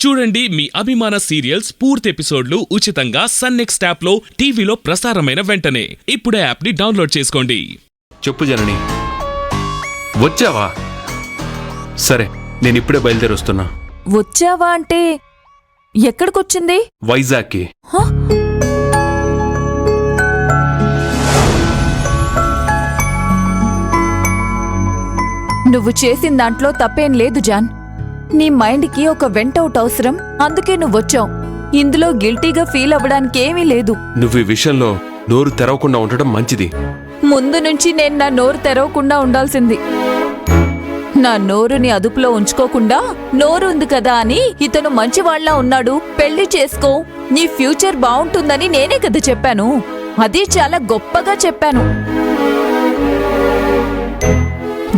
చూడండి మీ అభిమాన సీరియల్స్ పూర్తి ఎపిసోడ్లు ఉచితంగా సన్ నెక్స్ట్ యాప్ లో టీవీలో ప్రసారమైన వెంటనే ఇప్పుడే యాప్ ని డౌన్లోడ్ చేసుకోండి. చెప్పు జనని, వచ్చావా? సరే, నేను ఇప్పుడే బయలుదేరి వస్తున్నా. వచ్చావా అంటే ఎక్కడికొచ్చింది? వైజాగ్కి. నువ్వు చేసిన దాంట్లో తప్పేం లేదు జాన్. నీ మైండ్కి ఒక వెంటౌట్ అవసరం, అందుకే నువ్వొచ్చావు. ఇందులో గిల్టీగా ఫీల్ అవ్వడానికి ఏమీ లేదు. నువ్వు ఈ విషయంలో నోరు తెరవకుండా ఉండటం మంచిది. ముందు నుంచి నేను నా నోరు తెరవకుండా ఉండాల్సింది. నా నోరుని అదుపులో ఉంచుకోకుండా నోరు ఉంది కదా అని ఇతను మంచివాళ్లా ఉన్నాడు, పెళ్లి చేసుకో, నీ ఫ్యూచర్ బావుంటుందని నేనే కదా చెప్పాను. అది చాలా గొప్పగా చెప్పాను.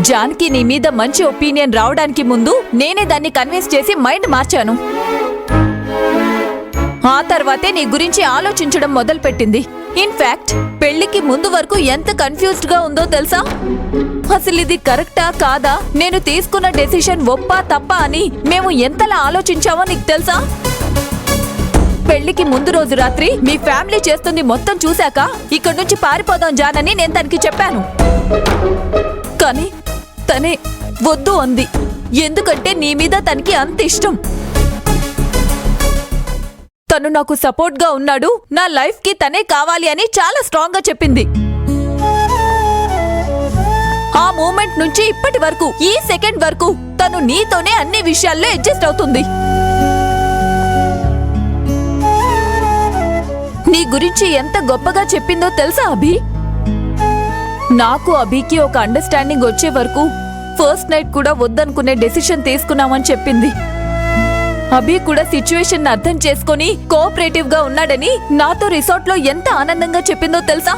జాన్కి నీ మీద మంచి ఒపీనియన్ రావడానికి ముందు నేనే దాన్ని కన్విన్స్ చేసి మైండ్ మార్చాను. ఆ తర్వాతే నీ గురించి ఆలోచించడం మొదలుపెట్టింది. ఇన్ఫాక్ట్ పెళ్లికి ముందు వరకు ఎంత కన్ఫ్యూజ్డ్ గా ఉందో తెలుసా? అసలు ఇది కరెక్టా కాదా, నేను తీసుకున్న డెసిషన్ ఒప్పా తప్పా అని మేము ఎంతలా ఆలోచించామో నీకు తెలుసా? పెళ్లికి ముందు రోజు రాత్రి మీ ఫ్యామిలీ చేస్తుంది మొత్తం చూశాక ఇక్కడి నుంచి పారిపోదాం జానని నేను తనకి చెప్పాను. కానీ తనే వద్దు అంది. ఎందుకంటే నీ మీద తనకి అంత ఇష్టం. తను నాకు సపోర్ట్ గా ఉన్నాడు, నా లైఫ్ కి తనే కావాలి అని చాలా స్ట్రాంగ్ గా చెప్పింది. ఆ మూమెంట్ నుంచి ఇప్పటి వరకు, ఈ సెకండ్ వరకు తను నీతోనే అన్ని విషయాల్లో అడ్జస్ట్ అవుతుంది. నీ గురించి ఎంత గొప్పగా చెప్పిందో తెలుసా అభి? నాకు అభికి ఒక అండర్స్టాండింగ్ వచ్చే వరకు ఫస్ట్ నైట్ కూడా వద్దనుకునే డెసిషన్ తీసుకున్నామని చెప్పింది. అభి కూడా సిచ్యువేషన్ అర్థం చేసుకుని కోఆపరేటివ్ గా ఉన్నాడని నాతో రిసార్ట్ లో ఎంత ఆనందంగా చెప్పిందో తెలుసా?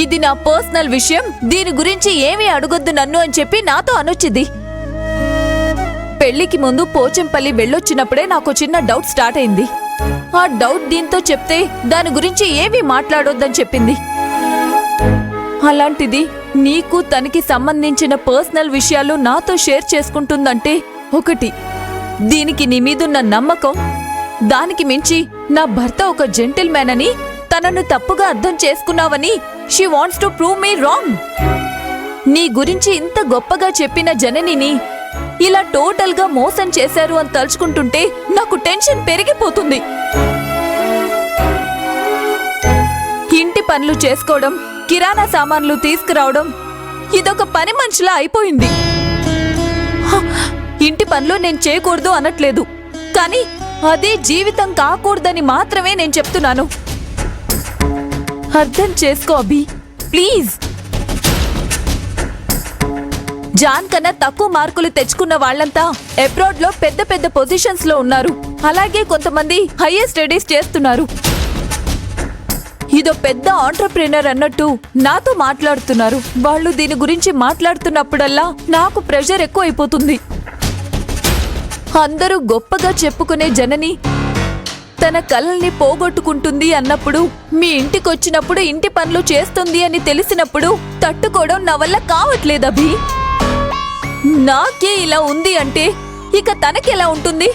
ఇది నా పర్సనల్ విషయం, దీని గురించి ఏమీ అడగొద్దు నన్ను అని చెప్పి నాతో అనొచ్చింది. పెళ్లికి ముందు పోచంపల్లి వెళ్ళొచ్చినప్పుడే నాకు చిన్న డౌట్ స్టార్ట్ అయింది. ఆ డౌట్ దీంతో చెప్తే దాని గురించి ఏమీ మాట్లాడొద్దని చెప్పింది. అలాంటిది నీకు తనకి సంబంధించిన పర్సనల్ విషయాలు నాతో షేర్ చేసుకుంటుందంటే, ఒకటి దీనికి నీ మీదున్న నమ్మకం, దానికి మించి నా భర్త ఒక జెంటిల్ మ్యాన్ అని, తనను తప్పుగా అర్థం చేసుకున్నావని she wants to prove me wrong. నీ గురించి ఇంత గొప్పగా చెప్పిన జననిని ఇలా టోటల్ గా మోసం చేశారు అని తలుచుకుంటుంటే నాకు టెన్షన్ పెరిగిపోతుంది. ఇంటి పనులు చేసుకోవడం, కిరాణా సామాన్లు తీసుకురావడం ఇదొక పని మనిషిలా అయిపోయింది. ఇంటి పనులు నేను చేయకూడదు అనట్లేదు, కానీ అదే జీవితం కాకూడదని మాత్రమే నేను చెప్తున్నాను. అర్థం చేసుకో అభి, ప్లీజ్. జాన్ కన్నా తక్కువ మార్కులు తెచ్చుకున్న వాళ్లంతా అబ్రాడ్ లో పెద్ద పెద్ద పొజిషన్స్ లో ఉన్నారు. అలాగే కొంతమంది హైయర్ స్టడీస్ చేస్తున్నారు. ఇదో పెద్ద ఆంటర్‌ప్రెన్యూర్ అన్నట్టు నాతో మాట్లాడుతున్నారు. వాళ్ళు దీని గురించి మాట్లాడుతున్నప్పుడల్లా నాకు ప్రెషర్ ఎక్కువైపోతుంది. అందరూ గొప్పగా చెప్పుకునే జనని తన కలల్ని పోగొట్టుకుంటుంది అన్నప్పుడు, మీ ఇంటికొచ్చినప్పుడు ఇంటి పనులు చేస్తుంది అని తెలిసినప్పుడు తట్టుకోవడం నా వల్ల కావట్లేదు అభి. నాకే ఇలా ఉంది అంటే ఇక తనకెలా ఉంటుంది?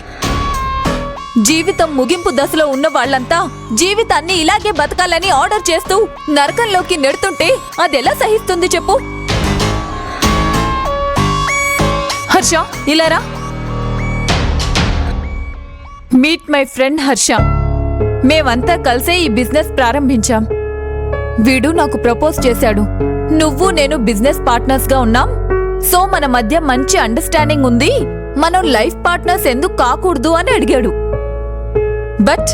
జీవితం ముగింపు దశలో ఉన్న వాళ్లంతా జీవితాన్ని ఇలాగే బతకాలని ఆర్డర్ చేస్తూ నరకంలోకి నెడుతుంటే అదెలా సహిస్తుంది చెప్పు? హర్ష, ఇలారా. Meet my friend Harsha. మేమంతా కలిసే ఈ బిజినెస్ ప్రారంభించాం. వీడు నాకు ప్రపోజ్ చేశాడు. నువ్వు నేను బిజినెస్ పార్ట్నర్స్ గా ఉన్నాం, సో మన మధ్య మంచి అండర్స్టాండింగ్ ఉంది, మనం లైఫ్ పార్ట్నర్స్ ఎందుకు కాకూడదు అని అడిగాడు. బట్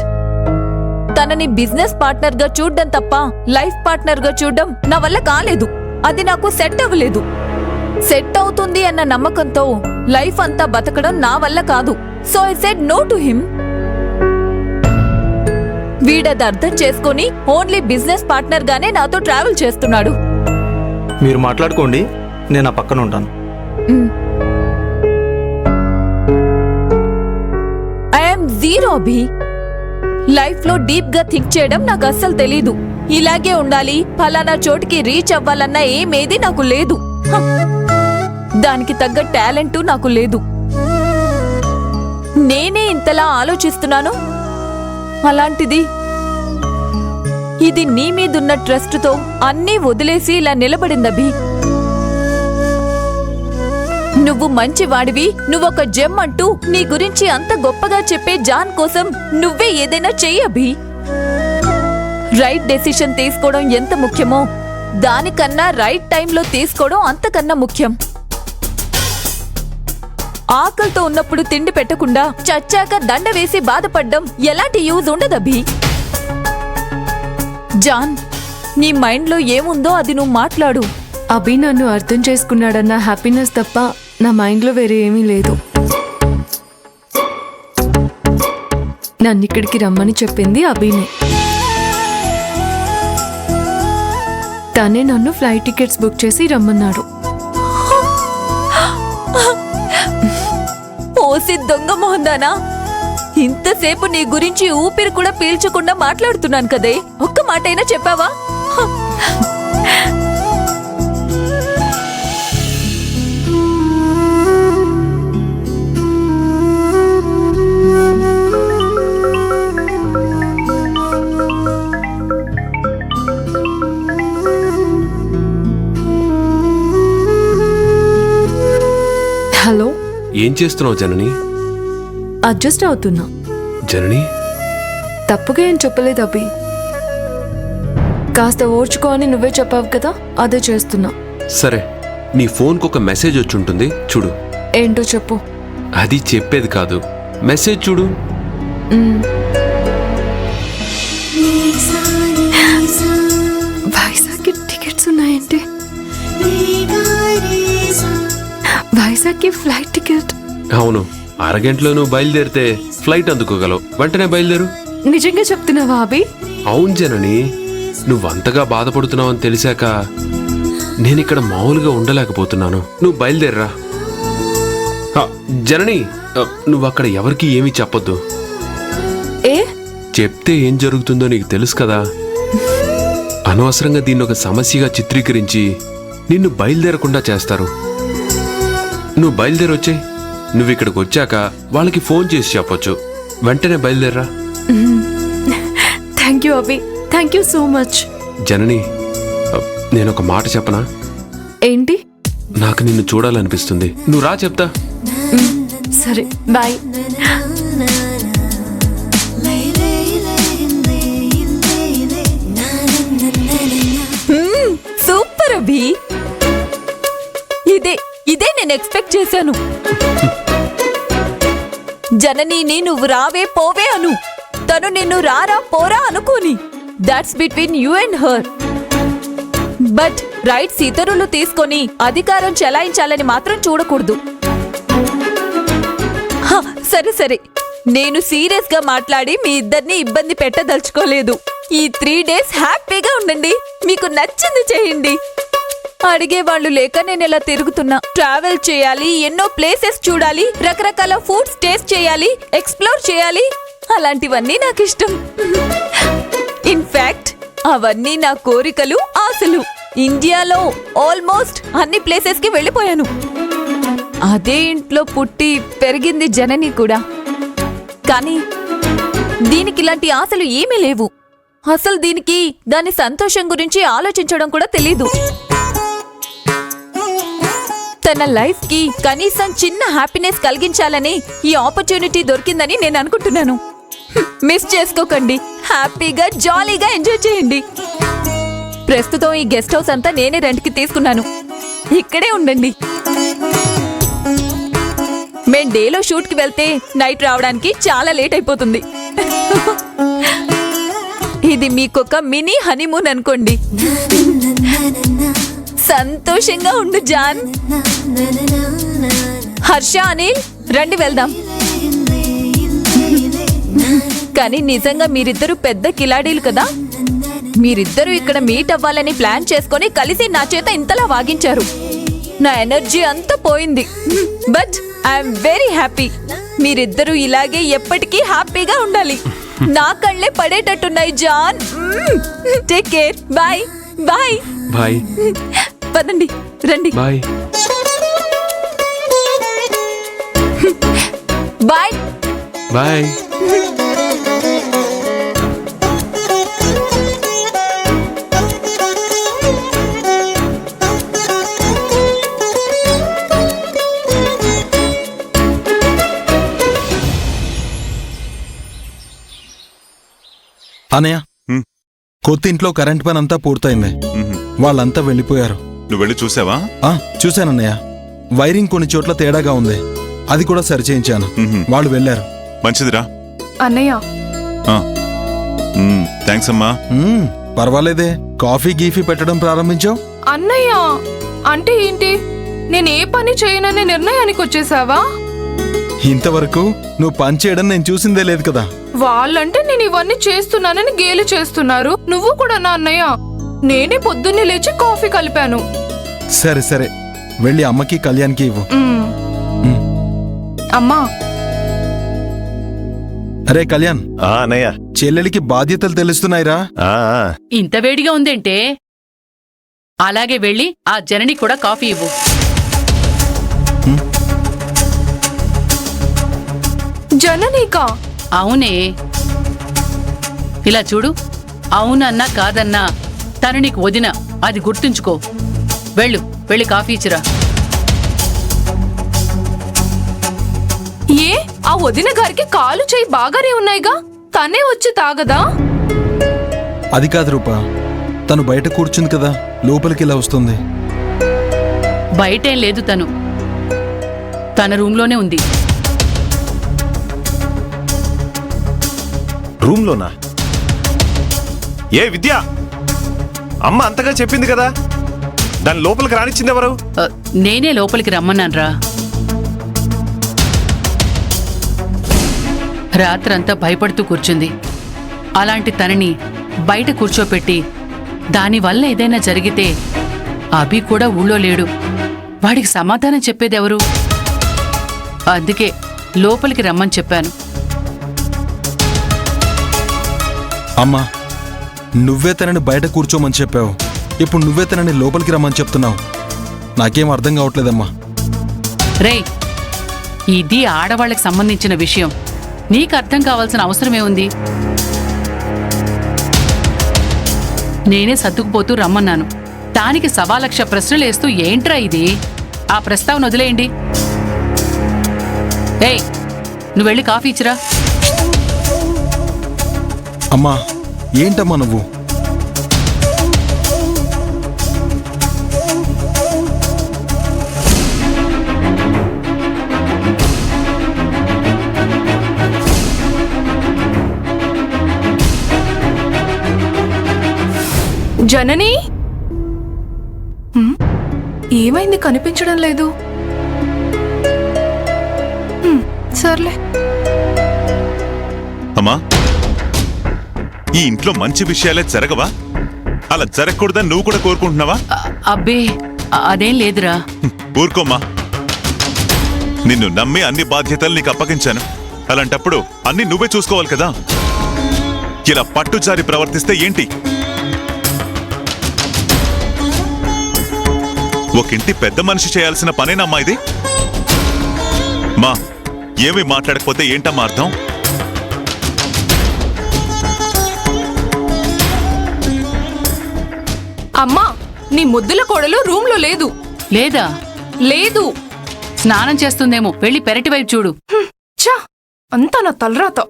తనని బిజినెస్ పార్ట్నర్ గా చూడ్డం తప్ప లైఫ్ పార్ట్నర్ గా చూడ్డం నా వల్ల కాలేదు. అది నాకు సెట్ అవ్వలేదు. సెట్ అవుతుంది అన్న నమ్మకంతో లైఫ్ అంతా బతకడం నా వల్ల కాదు. So I said no to him. వీడది అర్థం చేసుకుని ఓన్లీ బిజినెస్ పార్ట్నర్ గానే నాతో ట్రావెల్ చేస్తున్నాడు. మీరు మాట్లాడుకోండి, నేను ఆ పక్కన ఉంటాను. I'm zero Abhi. లైఫ్ లో డీప్ గా థింక్ చేయడం నాకు అస్సలు తెలీదు. ఇలాగే ఉండాలి, ఫలానా చోటికి రీచ్ అవ్వాలన్న ఏమేది నాకు లేదు. దానికి తగ్గ టాలెంట్ నాకు లేదు. నేనే ఇంతలా ఆలోచిస్తున్నాను. అలాంటిది ఇది నీ మీదున్న ట్రస్టుతో అన్నీ వదిలేసి ఇలా నిలబడిందభి. నువ్వు మంచివాడివి, నువ్వొక జెమ్ అంటూ నీ గురించి అంత గొప్పగా చెప్పే జాన్ కోసం నువ్వే ఏదైనా చెయ్యభి. రైట్ డెసిషన్ తీసుకోవడం ఎంత ముఖ్యమో దానికన్నా రైట్ టైంలో తీసుకోవడం అంతకన్నా ముఖ్యం. ఆకలితో ఉన్నప్పుడు తిండి పెట్టకుండా చచ్చాక దండ వేసి బాధపడ్డం ఎలాంటి యూజ్ ఉండదభి. జాన్, నీ మైండ్లో ఏముందో అది నువ్వు మాట్లాడు. అభి నన్ను అర్థం చేసుకున్నాడన్న హ్యాపీనెస్ తప్ప నా మైండ్లో వేరే ఏమీ లేదు. నన్ను ఇక్కడికి రమ్మని చెప్పింది అభినే. తనే నన్ను ఫ్లైట్ టికెట్స్ బుక్ చేసి రమ్మన్నాడు. ఓసి దొంగ మొహందానా, ఇంతసేపు నీ గురించి ఊపిరి కూడా పీల్చకుండా మాట్లాడుతున్నాను కదే, ఒక్క మాటైనా చెప్పావా? హలో, ఏం చేస్తున్నావు జనని? అడ్జస్ట్ అవుతున్నా. జనని, తప్పుగా ఏం చెప్పలేదు అభి. కాస్త ఓర్చుకో అని నువ్వే చెప్పావు కదా, అదే చేస్తున్నా. సరే, నీ ఫోన్కి ఒక మెసేజ్ వచ్చి ఉంటుంది చూడు. ఏంటో చెప్పు. అది చెప్పేది కాదు, మెసేజ్ చూడు. వైజాగ్కి టికెట్స్ ఉన్నాయంటే, వైజాగ్కి ఫ్లైట్ టికెట్. అవును, అరగంటలో నువ్వు బయలుదేరితే ఫ్లైట్ అందుకోగలవు. వెంటనే బయలుదేరు. నిజంగా చెప్తున్నావా అభి? అవును జనని, నువ్వంతగా బాధపడుతున్నావని తెలిసాక నేనిక్కడ మామూలుగా ఉండలేకపోతున్నాను. నువ్వు బయలుదేరరా. జనని, నువ్వు అక్కడ ఎవరికి ఏమీ చెప్పొద్దు. ఏ? చెప్తే ఏం జరుగుతుందో నీకు తెలుసు కదా. అనవసరంగా దీన్ని ఒక సమస్యగా చిత్రీకరించి నిన్ను బయలుదేరకుండా చేస్తారు. నువ్వు బయలుదేరొచ్చే. నువ్వు ఇక్కడికి వచ్చాక వాళ్ళకి ఫోన్ చేసి చెప్పొచ్చు. వెంటనే బయలుదేరరా. Thank you Abhi, thank you so much. Janani, నేనొక మాట చెప్పనా? ఏంటి? నాకు నిన్ను చూడాలనిపిస్తుంది. నువ్వు రా, చెప్తా. సరే, బాయ్. సూపర్ అభి, ఇదే నేను ఎక్స్పెక్ట్ చేశాను. జననీని నువ్వు రావే పోవే అను, తను నిన్ను రారా పోరా అనుకోని. That's between you and her. But rights ఇతరులు తీసుకొని అధికారం చెలాయించాలని మాత్రం చూడకూడదు. సరే సరే, నేను సీరియస్ గా మాట్లాడి మీ ఇద్దరిని ఇబ్బంది పెట్టదలుచుకోలేదు. ఈ 3 days హ్యాపీగా ఉండండి, మీకు నచ్చింది చేయండి. అడిగేవాళ్ళు లేక నేను ఇలా తిరుగుతున్నా. ట్రావెల్ చేయాలి, ఎన్నో ప్లేసెస్ చూడాలి, రకరకాల ఫుడ్స్ టేస్ట్ చేయాలి, ఎక్స్ప్లోర్ చేయాలి. అలాంటివన్నీ నాకు ఇష్టం. ఇన్ఫాక్ట్ అవన్నీ నా కోరికలు, ఆశలు. ఇండియాలో ఆల్మోస్ట్ అన్ని ప్లేసెస్ కి వెళ్ళిపోయాను. అదే ఇంట్లో పుట్టి పెరిగింది జనని కూడా. కానీ దీనికి ఇలాంటి ఆశలు ఏమీ లేవు. అసలు దీనికి దాని సంతోషం గురించి ఆలోచించడం కూడా తెలీదు. తన లైఫ్ కి కనీసం చిన్న హ్యాపీనెస్ కలిగించాలని ఈ ఆపర్చునిటీ దొరికిందని నేను అనుకుంటున్నాను. మిస్ చేసుకోకండి, హ్యాపీగా జాలీగా ఎంజాయ్ చేయండి. ప్రస్తుతం ఈ గెస్ట్ హౌస్ అంతా నేనే రెంట్కి తీసుకున్నాను. ఇక్కడే ఉండండి. మేం డేలో షూట్ కి వెళ్తే నైట్ రావడానికి చాలా లేట్ అయిపోతుంది. ఇది మీకొక మినీ హనీమూన్ అనుకోండి. సంతోషంగా ఉండు జాన్. హర్ష, అనిల్ రండి వెళ్దాం. కానీ నిజంగా మీరిద్దరు పెద్ద కిలాడీలు కదా. మీరిద్దరూ ఇక్కడ మీట్ అవ్వాలని ప్లాన్ చేసుకొని కలిసి నా చేత ఇంతలా వాగించారు. నా ఎనర్జీ అంతా పోయింది. But I'm very happy. మీరిద్దరూ ఇలాగే ఎప్పటికీ హ్యాపీగా ఉండాలి. నా కళ్ళే పడేటట్టున్నాయి జాన్. Take care. Bye bye bye. పదండి, రండి. Bye bye. బాయ్. అనయ్య, కొత్త ఇంట్లో కరెంట్ పని అంతా పూర్తయింది. వాళ్ళంతా వెళ్ళిపోయారు. నువ్వు వెళ్ళి చూసావా? చూశానన్నయ్య. వైరింగ్ కొన్ని చోట్ల తేడాగా ఉంది, అది కూడా సరిచేయించాను. వాళ్ళు వెళ్ళారు. మంచిదిరా. అన్నయ్య, థ్యాంక్స్ అమ్మా. పర్వాలేదే, కాఫీ గీఫీ పెట్టడం ప్రారంభించావు. అన్నయ్య అంటే ఏంటి? నేను ఏ పని చేయననే నిర్ణయానికి వచ్చేసావా? ఇంతవరకు నువ్వు పని చేయడం నేను చూసిందే లేదు కదా. వాళ్ళంటే నేను ఇవన్నీ చేస్తున్నానని గేలి చేస్తున్నారు. నువ్వు కూడా నా అన్నయ్య. నేనే పొద్దున్నే లేచి కాఫీ కలిపాను. సరే సరే, వెళ్ళి అమ్మకి కళ్యాణ్కి ఇవ్వు. అమ్మా. అరే కళ్యాణ్, అన్నయ్య, చెల్లెలికి బాధ్యతలు తెలుస్తున్నాయిరా. ఇంత వేడిగా ఉందేంటే? అలాగే వెళ్ళి ఆ జనని కూడా కాఫీ ఇవ్వు. జననీకా? అవునే. ఇలా చూడు, అవునన్నా కాదన్నా తను నీకు వదిన, అది గుర్తుంచుకో. వెళ్ళి కాఫీ ఇచ్చిరా. ఏ, ఆ వదిన గారికి కాలు చేయి బాగానే ఉన్నాయిగా, తనే వచ్చి తాగదా? అది కాదు రూపా, తను బయట కూర్చుంది కదా, లోపలికి ఇలా వస్తుంది. బయటేం లేదు, తన రూంలోనే ఉంది. రూమ్లోనా? ఏ విద్య, అమ్మ అంతగా చెప్పింది కదా, దాని లోపలికి రానిచ్చింది ఎవరు? నేనే లోపలికి రమ్మన్నాన్రా. రాత్రంతా భయపడుతూ కూర్చుంది. అలాంటి తనని బయట కూర్చోపెట్టి దానివల్ల ఏదైనా జరిగితే అభి కూడా ఊళ్ళో లేడు, వాడికి సమాధానం చెప్పేదెవరు? అందుకే లోపలికి రమ్మని చెప్పాను. అమ్మా, నువ్వే తనని బయట కూర్చోమని చెప్పావు, ఇప్పుడు నువ్వే తనని లోపలికి రమ్మని చెప్తున్నావు. నాకేం అర్థం కావట్లేదమ్మా. రేయ్, ఇది ఆడవాళ్లకు సంబంధించిన విషయం, నీకు అర్థం కావాల్సిన అవసరమే ఉంది? నేనే సర్దుకుపోతూ రమ్మన్నాను, దానికి 1,00,000 ప్రశ్నలు వేస్తూ ఏంట్రా ఇది? ఆ ప్రస్తావన వదిలేయండి. ఏయ్, నువ్వు వెళ్ళి కాఫీ ఇచ్చిరా. అమ్మా, ఏంటమ్మా నువ్వు? జనని, ఏమైంది? కనిపించడం లేదు. సర్లే. అమ్మా, ఈ ఇంట్లో మంచి విషయాలే జరగవా? అలా జరగకూడదని నువ్వు కూడా కోరుకుంటున్నావా? అబ్బే, అదేం లేదురా. ఊరుకోమ్మా, నిన్ను నమ్మి అన్ని బాధ్యతలు నీకు అప్పగించాను. అలాంటప్పుడు అన్ని నువ్వే చూసుకోవాలి కదా. ఇలా పట్టుజారి ప్రవర్తిస్తే ఏంటి? ఒకింటి పెద్ద మనిషి చేయాల్సిన పనేనమ్మా ఇది. మా ఏమీ మాట్లాడకపోతే ఏంటమ్మా అర్థం? అమ్మా, నీ ముద్దుల కోడలు రూమ్లో లేదు. లేదా? లేదు. స్నానం చేస్తుందేమో, వెళ్ళి పెరటి వైపు చూడు. ఛా, అంతా నా తలరాత.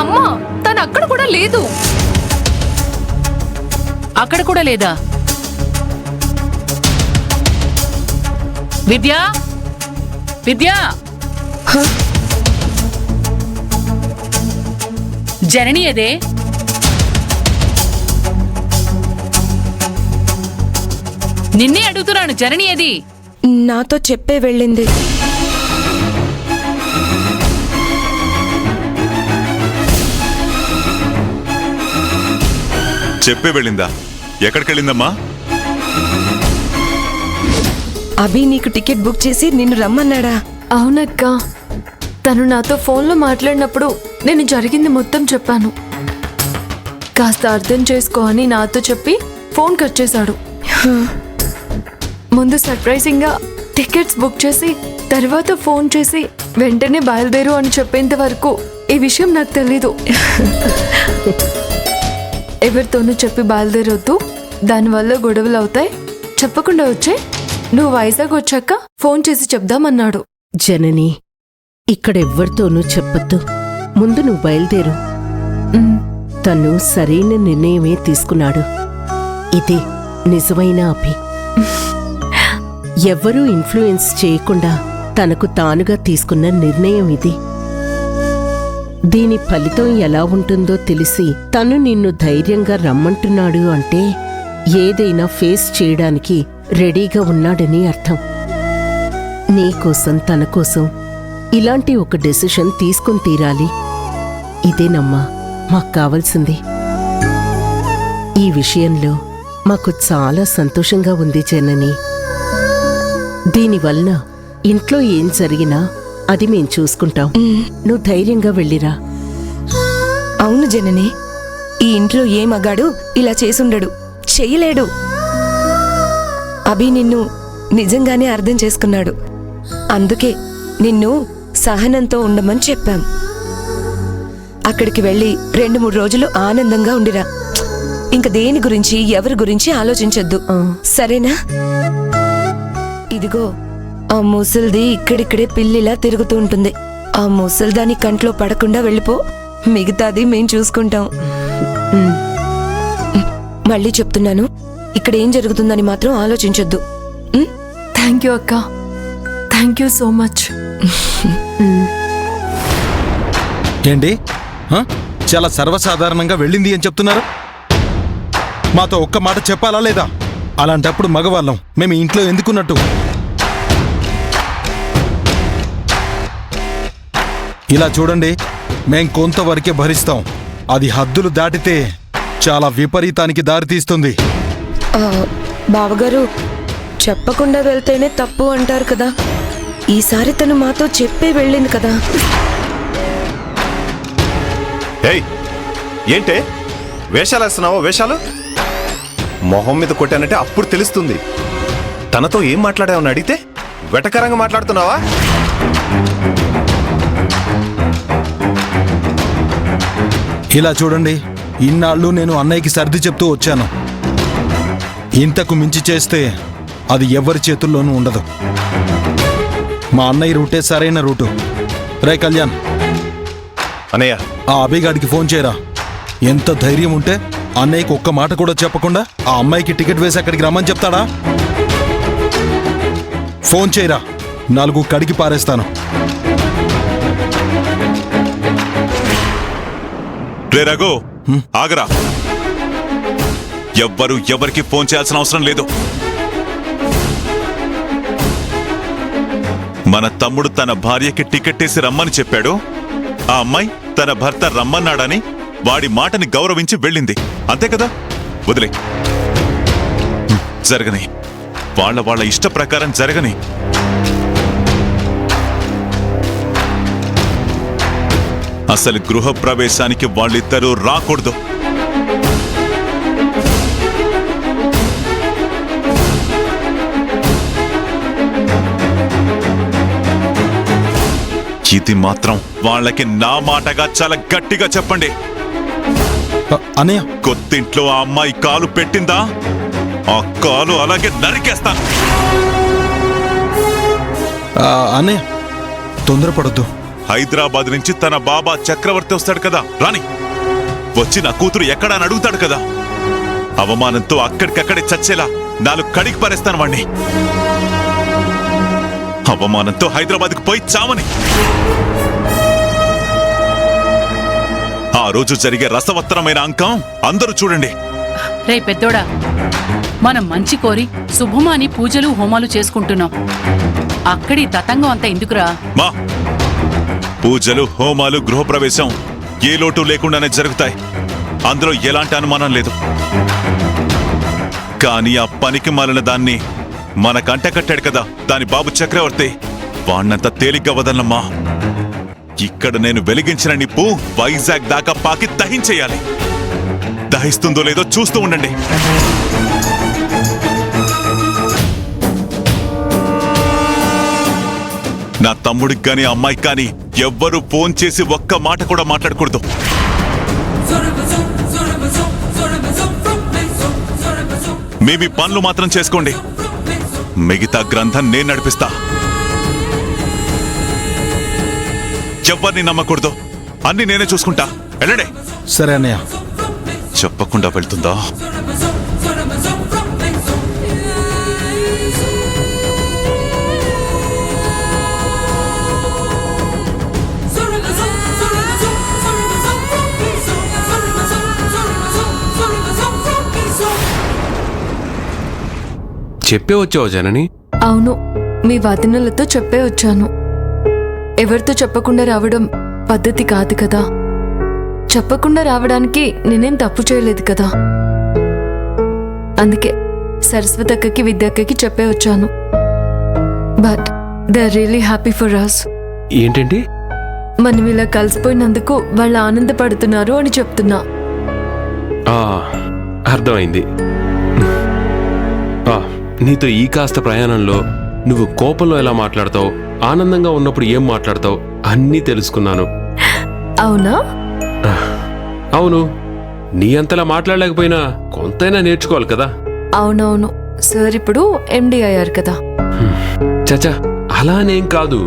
అమ్మా, తను అక్కడ కూడా లేదు. అక్కడ కూడా లేదా? విద్యా, విద్యా, జనని అదే. నిన్నే అడుగుతున్నాను, జనని అది. నాతో చెప్పే వెళ్ళింది. చెప్పే వెళ్ళిందా? ఎక్కడికెళ్ళిందమ్మా? అభి నీకు టికెట్ బుక్ చేసి నిన్ను రమ్మన్నాడా? అవునక్క, తను నాతో ఫోన్లో మాట్లాడినప్పుడు నేను జరిగింది మొత్తం చెప్పాను. కాస్త అర్థం చేసుకో అని నాతో చెప్పి ఫోన్ కట్ చేశాడు. ముందు సర్ప్రైజింగ్ గా టికెట్స్ బుక్ చేసి తర్వాత ఫోన్ చేసి వెంటనే బయలుదేరు అని చెప్పేంత వరకు ఈ విషయం నాకు తెలీదు. ఎవరితోనూ చెప్పి బయలుదేరొద్దు, దానివల్ల గొడవలు అవుతాయి, చెప్పకుండా వచ్చే, నువ్వు వైజాగ్ వచ్చాక ఫోన్ చేసి చెప్దామన్నాడు. జనని, ఇక్కడెవ్వరితోనూ చెప్పొద్దు, ముందు నువ్వు బయలుదేరు. తను సరైన నిర్ణయమే తీసుకున్నాడు. ఇది నిజమైన అభి. ఎవ్వరూ ఇన్ఫ్లుయెన్స్ చేయకుండా తనకు తానుగా తీసుకున్న నిర్ణయం ఇది. దీని ఫలితం ఎలా ఉంటుందో తెలిసి తను నిన్ను ధైర్యంగా రమ్మంటున్నాడు అంటే ఏదైనా ఫేస్ చేయడానికి రెడీగా ఉన్నాడని అర్థం. నీకోసం తన కోసం ఇలాంటి ఒక డెసిషన్ తీసుకొని తీరాలి. ఇదేనమ్మా మాకు కావాల్సింది. ఈ విషయంలో మాకు చాలా సంతోషంగా ఉంది జనని. దీనివల్ల ఇంట్లో ఏం జరిగినా అది మేం చూసుకుంటాం. నువ్వు ధైర్యంగా వెళ్ళిరా. అవును జనని, ఈ ఇంట్లో ఏ మగాడు ఇలా చేసుండడు, చెయ్యలేడు. అభి నిన్ను నిజంగానే అర్థం చేసుకున్నాడు. అందుకే నిన్ను సహనంతో ఉండమని చెప్పాం. అక్కడికి వెళ్ళి 2-3 రోజులు ఆనందంగా ఉండిరా. ఇంక దేని గురించి ఎవరి గురించి ఆలోచించొద్దు, సరేనా? ఇదిగో ఆ ముసల్ది ఇక్కడిక్కడే పిల్లిలా తిరుగుతూ ఉంటుంది. ఆ ముసల్దాని కంట్లో పడకుండా వెళ్ళిపో, మిగతాది మేం చూసుకుంటాం. మళ్ళీ చెప్తున్నాను, ఇక్కడ ఏం జరుగుతుందని మాత్రం ఆలోచించొద్దు. థ్యాంక్ యూ అక్క, థ్యాంక్ యూ సో మచ్. ఏంటి చాలా సర్వసాధారణంగా వెళ్ళింది అని చెప్తున్నారు? మాతో ఒక్క మాట చెప్పాలా లేదా? అలాంటప్పుడు మగవాళ్ళం మేము ఇంట్లో ఎందుకున్నట్టు? ఇలా చూడండి, మేం కొంతవరకే భరిస్తాం. అది హద్దులు దాటితే చాలా విపరీతానికి దారితీస్తుంది. బావగారు, చెప్పకుండా వెళ్తేనే తప్పు అంటారు కదా. ఈసారి తను మాతో చెప్పే వెళ్ళింది కదా. ఏయ్, ఏంటే వేషాలు వేస్తున్నావో? వేషాలు మొహం మీద కొట్టానంటే అప్పుడు తెలుస్తుంది. తనతో ఏం మాట్లాడావని అడిగితే వెటకరంగా మాట్లాడుతున్నావా? ఇలా చూడండి, ఇన్నాళ్ళు నేను అన్నయ్యకి సర్ది చెప్తూ వచ్చాను. ఇంతకు మించి చేస్తే అది ఎవరి చేతుల్లోనూ ఉండదు. మా అన్నయ్య రూటే సరైన రూటు. రే కళ్యాణ్, అన్నయ్య ఆ అభిగాడికి ఫోన్ చేయరా. ఎంత ధైర్యం ఉంటే అన్నయ్యకి ఒక్క మాట కూడా చెప్పకుండా ఆ అమ్మాయికి టికెట్ వేసి అక్కడికి రమ్మని చెప్తాడా? ఫోన్ చేయరా, 4 కడిగి పారేస్తాను. రే రఘు, ఆగరా. ఎవ్వరు ఎవరికి ఫోన్ చేయాల్సిన అవసరం లేదు. మన తమ్ముడు తన భార్యకి టికెట్ వేసి రమ్మని చెప్పాడు. ఆ అమ్మాయి తన భర్త రమ్మన్నాడని వాడి మాటని గౌరవించి వెళ్ళింది, అంతే కదా? వదిలే, జరగని. వాళ్ళ ఇష్ట ప్రకారం జరగని. అసలు గృహ ప్రవేశానికి వాళ్ళిద్దరూ రాకూడదు. ఇది మాత్రం వాళ్ళకి నా మాటగా చాలా గట్టిగా చెప్పండి. అన్నయ్య, కొత్తింట్లో ఆ అమ్మాయి కాలు పెట్టిందా, ఆ కాలు అలాగే నరికేస్తాను. అన్నయ్య తొందరపడద్దు. హైదరాబాద్ నుంచి తన బాబా చక్రవర్తి వస్తాడు కదా, రాని. వచ్చి నా కూతురు ఎక్కడా అని అడుగుతాడు కదా. అవమానంతో అక్కడికక్కడే చచ్చేలా 4 కడిగి పారేస్తాను వాణ్ణి. అవమానంతో హైదరాబాద్కు పోయి చావని. ఆ రోజు జరిగే రసవత్తరమైన అంకం అందరూ చూడండి. రే పెద్దోడా, మనం మంచి కోరి శుభమాని పూజలు హోమాలు చేసుకుంటున్నాం. అక్కడి తతంగం అంతా ఎందుకురా? మా పూజలు హోమాలు గృహప్రవేశం ఏ లోటు లేకుండానే జరుగుతాయి. అందులో ఎలాంటి అనుమానం లేదు. కానీ ఆ పనికి మాలిన దాన్ని మన కంట కట్టాడు కదా దాని బాబు చక్రవర్తి. వాణ్ణంత తేలిగ్గా వదలమ్మా. ఇక్కడ నేను వెలిగించిన నిప్పు వైజాగ్ దాకా పాకి దహించేయాలి. దహిస్తుందో లేదో చూస్తూ ఉండండి. నా తమ్ముడికి గాని అమ్మాయికి కానీ ఎవ్వరూ ఫోన్ చేసి ఒక్క మాట కూడా మాట్లాడకూడదు. మీ పనులు మాత్రం చేసుకోండి. మిగతా గ్రంథం నేను నడిపిస్తా. ఎవరిని నమ్మకూడదు. అన్ని నేనే చూసుకుంటా. వెళ్ళండి. సరే అన్నయ్య. చెప్పకుండా వెళ్తుందా? చెప్పే వచ్చావు జనని? అవును, మీ వదినలతో చెప్పే వచ్చాను. ఎవరితో చెప్పకుండా రావడం పద్ధతి కాదు కదా. చెప్పకుండా రావడానికి నేనేం తప్పు చేయలేదు కదా. అందుకే సరస్వతి అక్కకి విద్యాక్కకి చెప్పే వచ్చాను. But they are really happy for us. ఏంటండి? మనం ఇలా కలిసిపోయినందుకు వాళ్ళు ఆనందపడుతున్నారు అని చెప్తున్నా. అర్థమైంది. నీతో ఈ కాస్త ప్రయాణంలో నువ్వు కోపంలో ఎలా మాట్లాడతావు, ఆనందంగా ఉన్నప్పుడు ఏం మాట్లాడతావు అన్నీ తెలుసుకున్నాను. అవునా? అవును. నీ అంతలా మాట్లాడలేకపోయినా కొంతైనా నేర్చుకోవాలి కదా. అవునవును, సార్ ఇప్పుడు ఎండి అయ్యారు కదా. చచా, అలానేం కాదు.